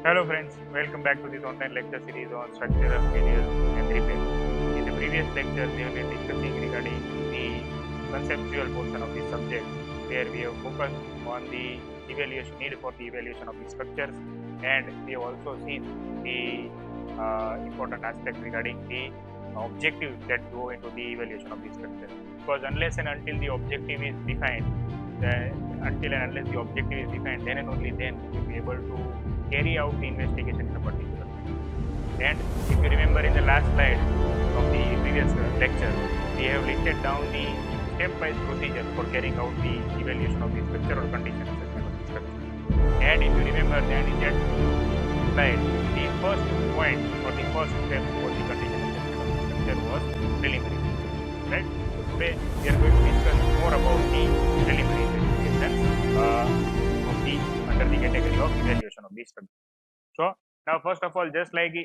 Hello friends, welcome back to this online lecture series on structural failures and repair. In the previous lecture, we have been discussing regarding the conceptual portion of this subject, where we have focused on the evaluation need for the evaluation of the structures, and we have also seen the important aspect regarding the objectives that go into the evaluation of the structure. Because unless and until the objective is defined, until and unless the objective is defined, then and only then we will be able to carry out the investigation in a particular way. And if you remember in the last slide of the previous lecture, we have listed down the step-wise procedure for carrying out the evaluation of the structure or condition assessment of the structure. And if you remember that in that slide, the first point or the first step for the condition assessment of the structure was preliminary. Right? So today we are going to discuss more about the preliminary investigation of the under the category of evaluation of the structure. So now first of all, just like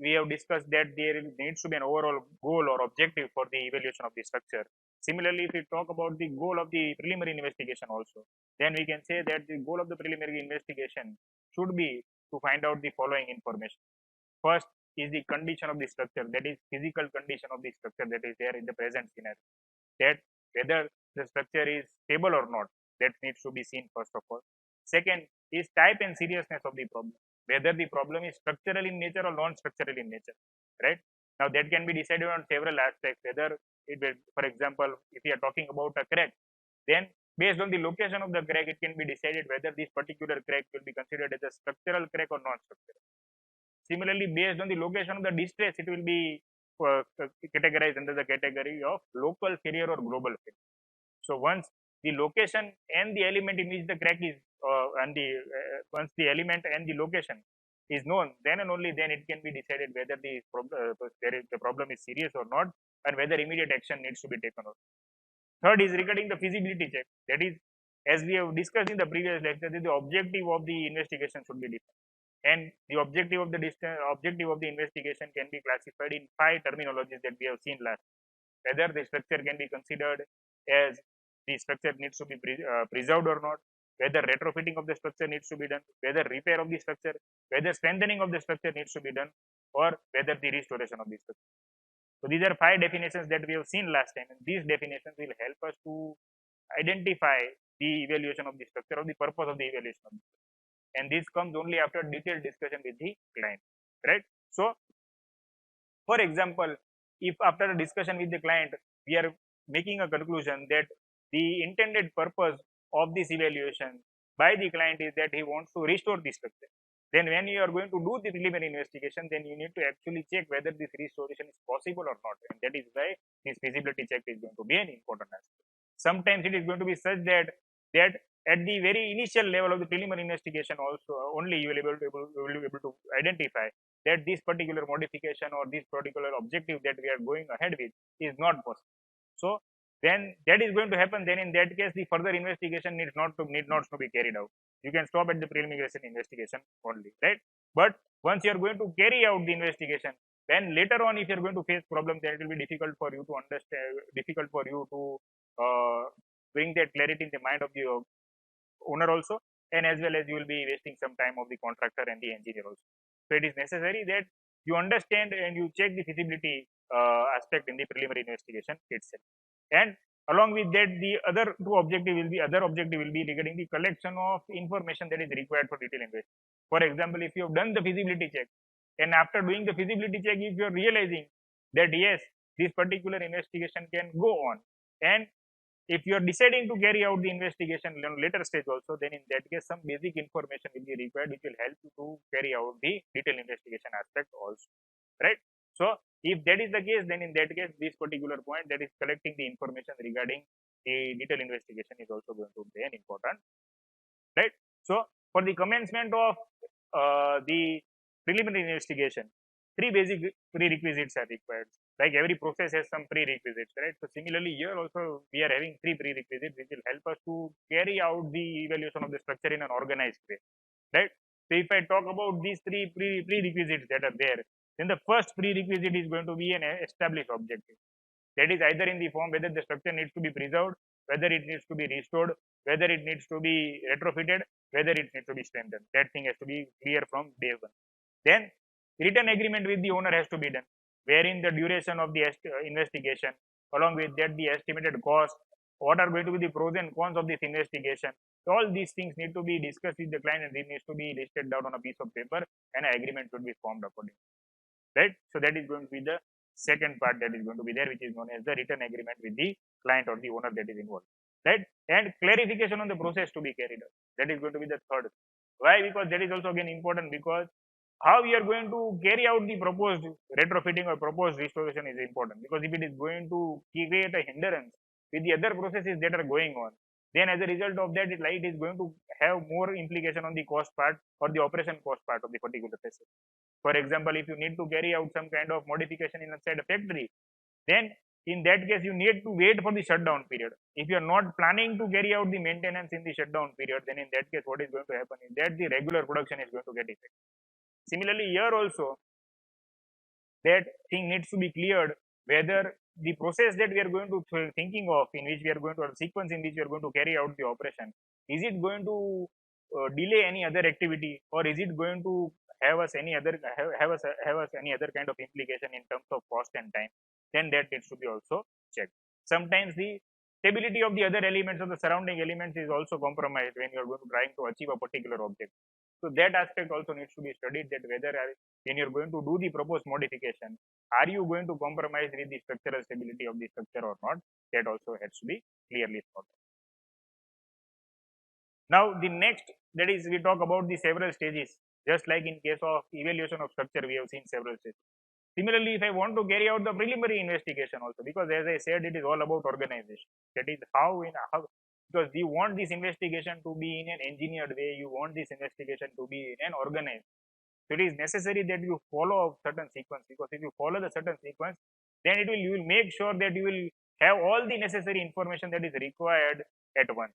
we have discussed that there needs to be an overall goal or objective for the evaluation of the structure. Similarly, if we talk about the goal of the preliminary investigation also, then we can say that the goal of the preliminary investigation should be to find out the following information. First is the condition of the structure, that is physical condition of the structure that is there in the present scenario. That whether the structure is stable or not, that needs to be seen first of all. Second is type and seriousness of the problem, whether the problem is structural in nature or non-structural in nature, right? Now that can be decided on several aspects, whether it will, for example, if we are talking about a crack, then based on the location of the crack, it can be decided whether this particular crack will be considered as a structural crack or non-structural. Similarly, based on the location of the distress, it will be categorized under the category of local failure or global failure. So once the location and the element in which the crack is once the element and the location is known, then and only then it can be decided whether the problem is serious or not, and whether immediate action needs to be taken. Third is regarding the feasibility check. That is, as we have discussed in the previous lecture, the objective of the investigation should be defined, and the objective of the objective of the investigation can be classified in 5 terminologies that we have seen last. Whether the structure can be considered as the structure needs to be preserved or not, whether retrofitting of the structure needs to be done, whether repair of the structure, whether strengthening of the structure needs to be done, or whether the restoration of the structure. So these are 5 definitions that we have seen last time, and these definitions will help us to identify the evaluation of the structure or the purpose of the evaluation of the structure. And this comes only after detailed discussion with the client, right? So for example, if after a discussion with the client we are making a conclusion that the intended purpose of this evaluation by the client is that he wants to restore the structure, then when you are going to do the preliminary investigation, then you need to actually check whether this restoration is possible or not, and that is why this feasibility check is going to be an important aspect. Sometimes it is going to be such that at the very initial level of the preliminary investigation also only you will be able to identify that this particular modification or this particular objective that we are going ahead with is not possible. So then that is going to happen. Then in that case, the further investigation need not to be carried out. You can stop at the preliminary investigation only, right? But once you are going to carry out the investigation, then later on, if you are going to face problems, then it will be difficult for you to understand, difficult for you to bring that clarity in the mind of the owner also, and as well as you will be wasting some time of the contractor and the engineer also. So it is necessary that you understand and you check the feasibility aspect in the preliminary investigation itself. And along with that, the other objective will be regarding the collection of information that is required for detailed investigation. For example, if you have done the feasibility check, and after doing the feasibility check, if you are realizing that yes, this particular investigation can go on, and if you are deciding to carry out the investigation on later stage also, then in that case some basic information will be required which will help you to carry out the detailed investigation aspect also, right? So if that is the case, then in that case this particular point, that is collecting the information regarding the detailed investigation, is also going to be an important, right? So for the commencement of the preliminary investigation, 3 basic prerequisites are required. Like every process has some prerequisites, right? So similarly here also we are having 3 prerequisites which will help us to carry out the evaluation of the structure in an organized way, right? So if I talk about these 3 prerequisites that are there, then the first prerequisite is going to be an established objective. That is either in the form whether the structure needs to be preserved, whether it needs to be restored, whether it needs to be retrofitted, whether it needs to be strengthened. That thing has to be clear from day one. Then written agreement with the owner has to be done, wherein the duration of the investigation, along with that the estimated cost, what are going to be the pros and cons of this investigation. All these things need to be discussed with the client and it needs to be listed down on a piece of paper and an agreement should be formed accordingly. Right? So that is going to be the second part that is going to be there, which is known as the written agreement with the client or the owner that is involved. Right? And clarification on the process to be carried out. That is going to be the third. Why? Because that is also again important, because how we are going to carry out the proposed retrofitting or proposed restoration is important, because if it is going to create a hindrance with the other processes that are going on, then as a result of that, it is going to have more implication on the cost part or the operation cost part of the particular facility. For example, if you need to carry out some kind of modification inside a factory, then in that case you need to wait for the shutdown period. If you are not planning to carry out the maintenance in the shutdown period, then in that case what is going to happen is that the regular production is going to get affected. Similarly, here also that thing needs to be cleared, whether the process that we are going to thinking of, in which we are going to, or sequence in which we are going to carry out the operation, is it going to delay any other activity, or is it going to have us any other any other kind of implication in terms of cost and time? Then that needs to be also checked. Sometimes the stability of the other elements or the surrounding elements is also compromised when you are going to trying to achieve a particular object. So that aspect also needs to be studied, that whether when you're going to do the proposed modification, are you going to compromise with the structural stability of the structure or not? That also has to be clearly thought of. Now the next, that is, we talk about the several stages. Just like in case of evaluation of structure, we have seen several stages. Similarly, if I want to carry out the preliminary investigation also, because as I said, it is all about organization. That is how because you want this investigation to be in an engineered way, you want this investigation to be in an organized. So it is necessary that you follow a certain sequence, because if you follow the certain sequence, then you will make sure that you will have all the necessary information that is required at once.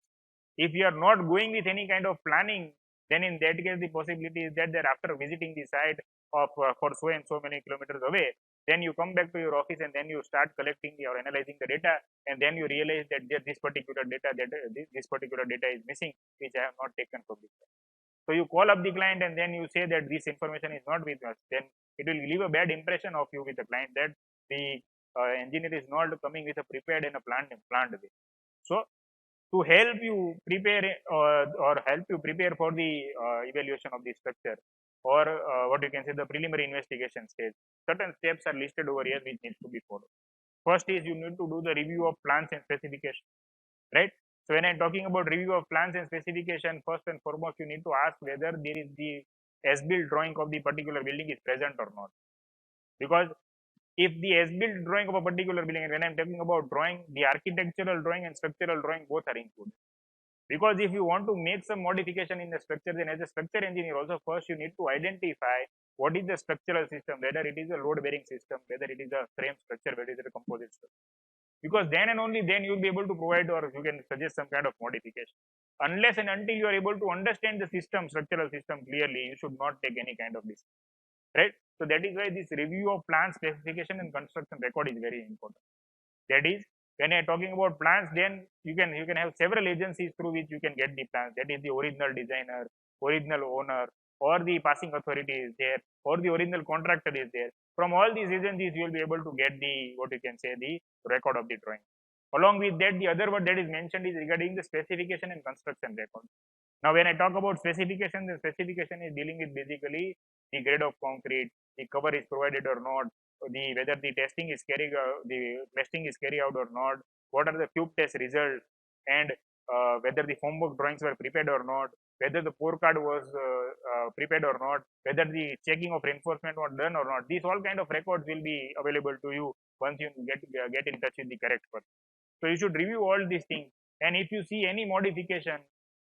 If you are not going with any kind of planning, then in that case the possibility is that after visiting the site of for so and so many kilometers away, then you come back to your office and then you start collecting or analyzing the data, and then you realize that this particular data is missing, which I have not taken from this. So you call up the client and then you say that this information is not with us. Then it will leave a bad impression of you with the client, that the engineer is not coming with a prepared and a planned way. So to help you prepare or help you prepare for the evaluation of the structure, or what you can say the preliminary investigation stage, certain steps are listed over here which needs to be followed. First is you need to do the review of plans and specification, right? So when I'm talking about review of plans and specification, first and foremost you need to ask whether there is the as-built drawing of the particular building is present or not. Because if the as-built drawing of a particular building, and when I'm talking about drawing, the architectural drawing and structural drawing both are included. Because if you want to make some modification in the structure, then as a structure engineer also, first you need to identify what is the structural system, whether it is a load-bearing system, whether it is a frame structure, whether it is a composite structure. Because then and only then you will be able to provide, or you can suggest some kind of modification. Unless and until you are able to understand the system, structural system clearly, you should not take any kind of decision, right? So that is why this review of plan, specification and construction record is very important. That is, when I am talking about plans, then you can have several agencies through which you can get the plans. That is the original designer, original owner, or the passing authority is there, or the original contractor is there. From all these agencies, you will be able to get the, what you can say, the record of the drawing. Along with that, the other word that is mentioned is regarding the specification and construction record. Now, when I talk about specification, the specification is dealing with basically the grade of concrete, the cover is provided or not, the whether the testing is carried out or not, what are the cube test results, and whether the formwork drawings were prepared or not, whether the pour card was prepared or not, whether the checking of reinforcement was done or not. These all kind of records will be available to you once you get in touch with the correct person. So you should review all these things, and if you see any modification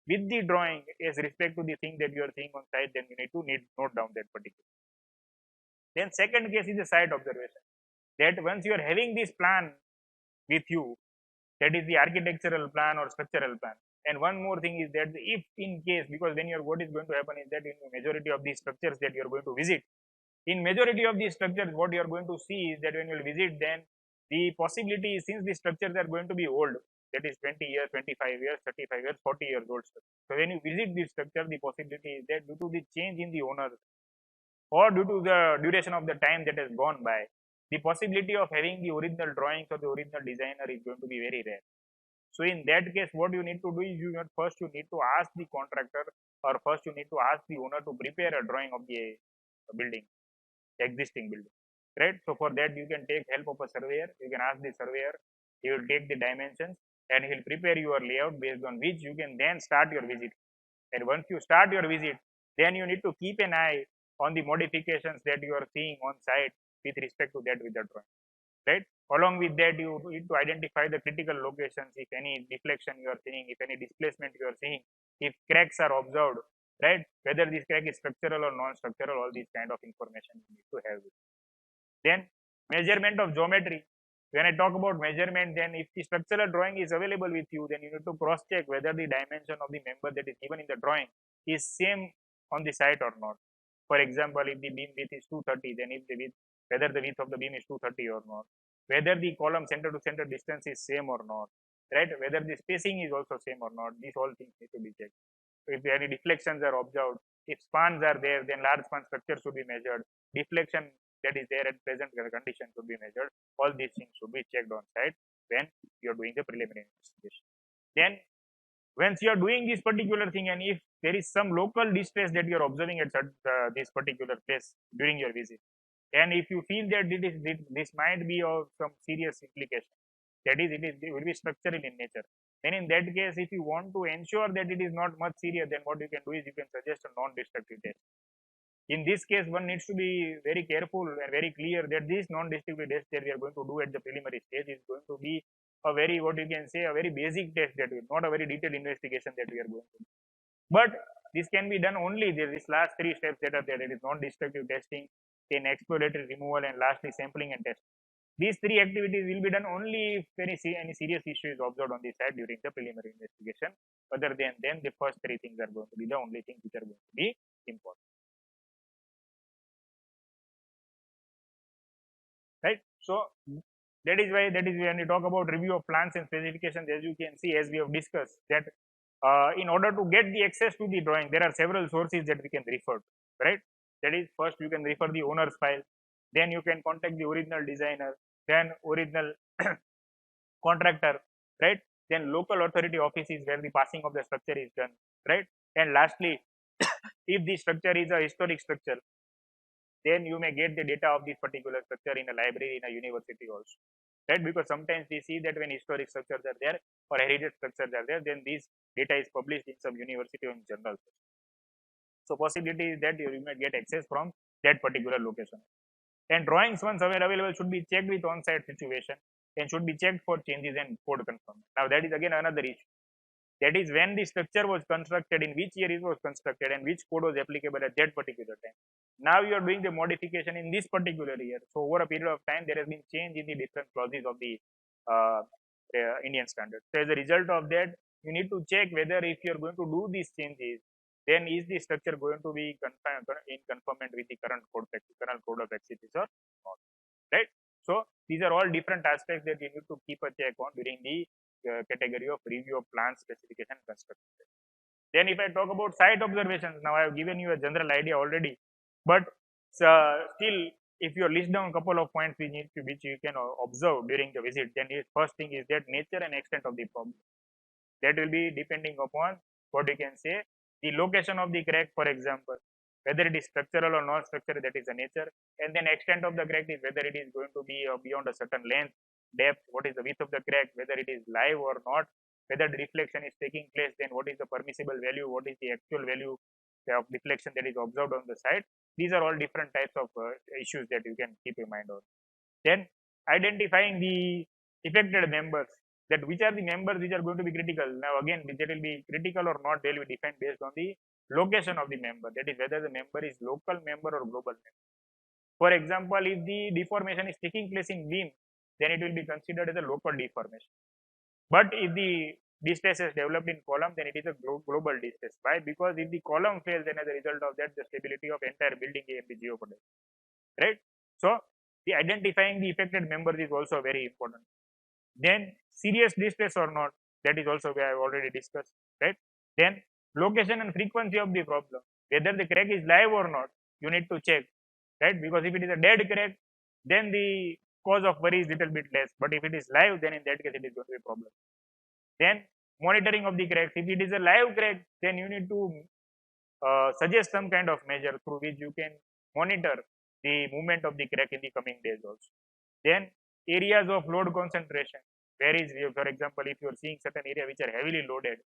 with the drawing as respect to the thing that you are seeing on site, then you need to note down that particular. Then second case is the site observation. That once you are having this plan with you, that is the architectural plan or structural plan. And one more thing is that if in case, because when you are, what is going to happen is that in the majority of these structures that you are going to visit, in majority of these structures, what you are going to see is that when you will visit, then the possibility is, since the structures are going to be old, that is 20 years, 25 years, 35 years, 40 years old structure. So when you visit this structure, the possibility is that due to the change in the owner or due to the duration of the time that has gone by, the possibility of having the original drawings or the original designer is going to be very rare. So in that case, what you need to do is first you need to ask the contractor or first you need to ask the owner to prepare a drawing of the building, existing building, right? So for that you can take help of a surveyor. You can ask the surveyor. He will take the dimensions and he will prepare your layout based on which you can then start your visit. And once you start your visit, then you need to keep an eye on the modifications that you are seeing on site with respect to that with the drawing, right? Along with that, you need to identify the critical locations, if any deflection you are seeing, if any displacement you are seeing, if cracks are observed, right? Whether this crack is structural or non-structural, all these kind of information you need to have. Then measurement of geometry. When I talk about measurement, then if the structural drawing is available with you, then you need to cross check whether the dimension of the member that is given in the drawing is same on the site or not. For example, if the beam width is 230, then if the width, whether the width of the beam is 230 or not, whether the column center to center distance is same or not, right? Whether the spacing is also same or not. These all things need to be checked. So if any deflections are observed, if spans are there, then large span structure should be measured. Deflection that is there at present condition should be measured. All these things should be checked on site when you are doing the preliminary investigation. Then once you are doing this particular thing, and if there is some local distress that you are observing at this particular place during your visit, and if you feel that this might be of some serious implication, that is, it will be structural in nature, then in that case, if you want to ensure that it is not much serious, then what you can do is you can suggest a non-destructive test. In this case, one needs to be very careful and very clear that this non-destructive test that we are going to do at the preliminary stage is going to be a very, what you can say, a very basic test, that is not a very detailed investigation that we are going to do. But this can be done only there. These last three steps that are there, that is non-destructive testing, then exploratory removal, and lastly sampling and testing. These three activities will be done only if any serious issue is observed on the site during the preliminary investigation. Other than then, the first three things are going to be the only things which are going to be important. Right? So that is when we talk about review of plans and specifications, as you can see, as we have discussed, that in order to get the access to the drawing, there are several sources that we can refer to, right? That is, first you can refer the owner's file, then you can contact the original designer, then original contractor, right? Then local authority offices where the passing of the structure is done, right? And lastly, if the structure is a historic structure, then you may get the data of this particular structure in a library, in a university also, right? Because sometimes we see that when historic structures are there or heritage structures are there, then this data is published in some university or in journals. So possibility is that you may get access from that particular location. And drawings once available should be checked with on-site situation and should be checked for changes and code confirmation. Now that is again another issue. That is, when the structure was constructed, in which year it was constructed, and which code was applicable at that particular time. Now you are doing the modification in this particular year. So over a period of time, there has been change in the different clauses of the Indian standard. So as a result of that, you need to check whether if you are going to do these changes, then is the structure going to be in conformance with the current code of practices or not, right? So these are all different aspects that you need to keep a check on during the category of review of plan specification construction. Then if I talk about site observations, now I have given you a general idea already, but still if you list down a couple of points which you can observe during the visit, then the first thing is that nature and extent of the problem. That will be depending upon what you can say, the location of the crack, for example, whether it is structural or non-structural, that is the nature, and then extent of the crack is whether it is going to be beyond a certain length, depth, what is the width of the crack, whether it is live or not, whether the deflection is taking place, then what is the permissible value, what is the actual value of deflection that is observed on the site. These are all different types of issues that you can keep in mind on. Then identifying the affected members, that which are the members which are going to be critical. Now again, that will be critical or not, they will be defined based on the location of the member, that is whether the member is local member or global member. For example, if the deformation is taking place in beam, then it will be considered as a local deformation. But if the distress is developed in column, then it is a global distress. Why? Because if the column fails, then as a result of that, the stability of entire building can be jeopardized, right? So the identifying the affected members is also very important. Then serious distress or not, that is also we have already discussed, right? Then location and frequency of the problem, whether the crack is live or not, you need to check, right? Because if it is a dead crack, then the cause of worry is little bit less. But if it is live, then in that case it is going to be a problem. Then monitoring of the cracks. If it is a live crack, then you need to suggest some kind of measure through which you can monitor the movement of the crack in the coming days also. Then areas of load concentration. Where is, for example, if you are seeing certain area which are heavily loaded,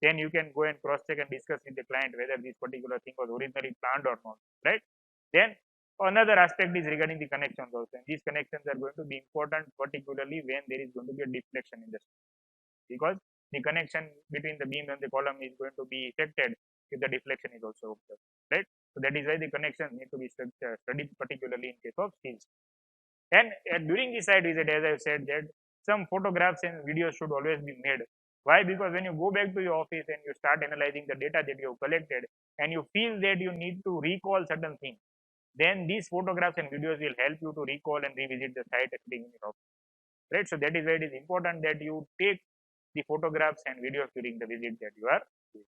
then you can go and cross check and discuss with the client whether this particular thing was originally planned or not, right? Then another aspect is regarding the connections also. And these connections are going to be important, particularly when there is going to be a deflection in the system, because the connection between the beam and the column is going to be affected if the deflection is also observed, right? So that is why the connections need to be studied, particularly in case of steel. And during the site visit, as I said, that some photographs and videos should always be made. Why? Because when you go back to your office and you start analyzing the data that you have collected, and you feel that you need to recall certain things, then these photographs and videos will help you to recall and revisit the site sitting in your office, right? So that is why it is important that you take the photographs and videos during the visit that you are doing.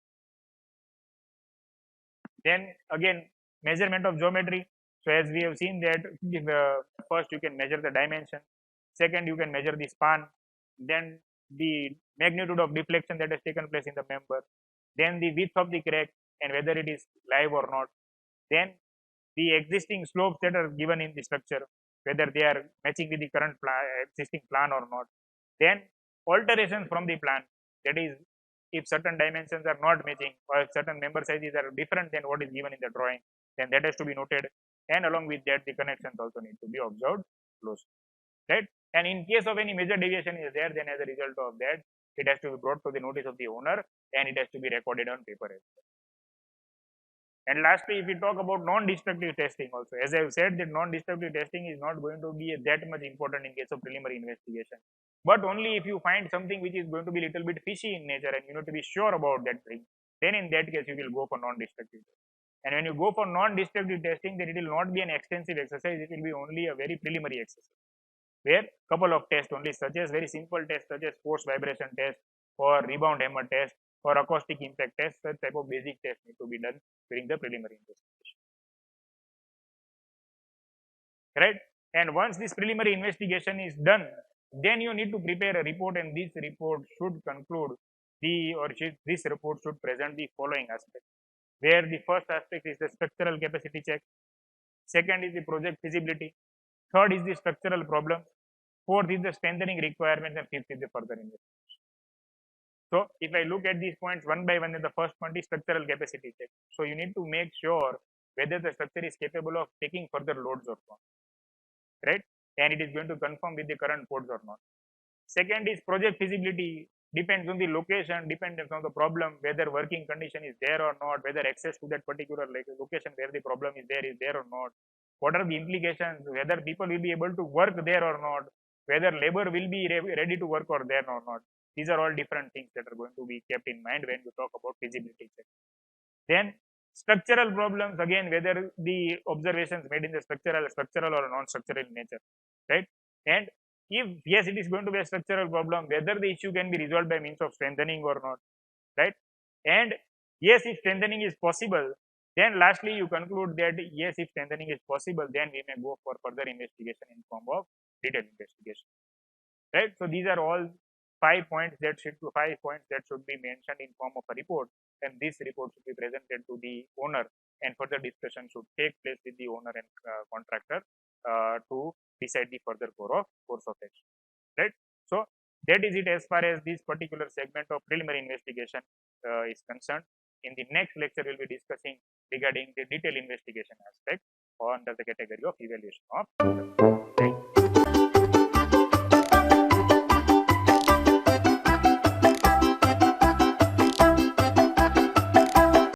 Then again, measurement of geometry. So as we have seen that first you can measure the dimension, second you can measure the span, then the magnitude of deflection that has taken place in the member, then the width of the crack and whether it is live or not, then the existing slopes that are given in the structure, whether they are matching with the current existing plan or not, then alterations from the plan, that is if certain dimensions are not matching or if certain member sizes are different than what is given in the drawing, then that has to be noted, and along with that the connections also need to be observed closely, right? And in case of any major deviation is there, then as a result of that it has to be brought to the notice of the owner and it has to be recorded on paper as well. And lastly, if we talk about non-destructive testing also, as I have said that non-destructive testing is not going to be that much important in case of preliminary investigation, but only if you find something which is going to be little bit fishy in nature and you need to be sure about that thing, then in that case you will go for non-destructive testing. And when you go for non-destructive testing, then it will not be an extensive exercise, it will be only a very preliminary exercise, where couple of tests only, such as very simple tests such as force vibration test or rebound hammer test or acoustic impact test, such type of basic tests need to be done during the preliminary investigation, right? And once this preliminary investigation is done, then you need to prepare a report, and this report should conclude this report should present the following aspects, where the first aspect is the structural capacity check, second is the project feasibility, third is the structural problem, fourth is the strengthening requirements, and fifth is the further investigation. So if I look at these points one by one, then the first point is structural capacity check. So you need to make sure whether the structure is capable of taking further loads or not, right? And it is going to conform with the current codes or not. Second is project feasibility, depends on the location, depends on the problem, whether working condition is there or not, whether access to that particular location where the problem is there or not, what are the implications, whether people will be able to work there or not, whether labor will be ready to work or there or not. These are all different things that are going to be kept in mind when you talk about feasibility check. Then structural problems, again, whether the observations made in the structural or non-structural in nature, right? And if yes, it is going to be a structural problem, whether the issue can be resolved by means of strengthening or not, right? And yes, if strengthening is possible, then lastly you conclude that yes, if strengthening is possible, then we may go for further investigation in form of detailed investigation, right? So these are all 5 points that should be mentioned in form of a report, and this report should be presented to the owner, and further discussion should take place with the owner and contractor to decide the further course of action, right? So that is it as far as this particular segment of preliminary investigation is concerned. In the next lecture, we'll be discussing regarding the detailed investigation aspect under the category of evaluation of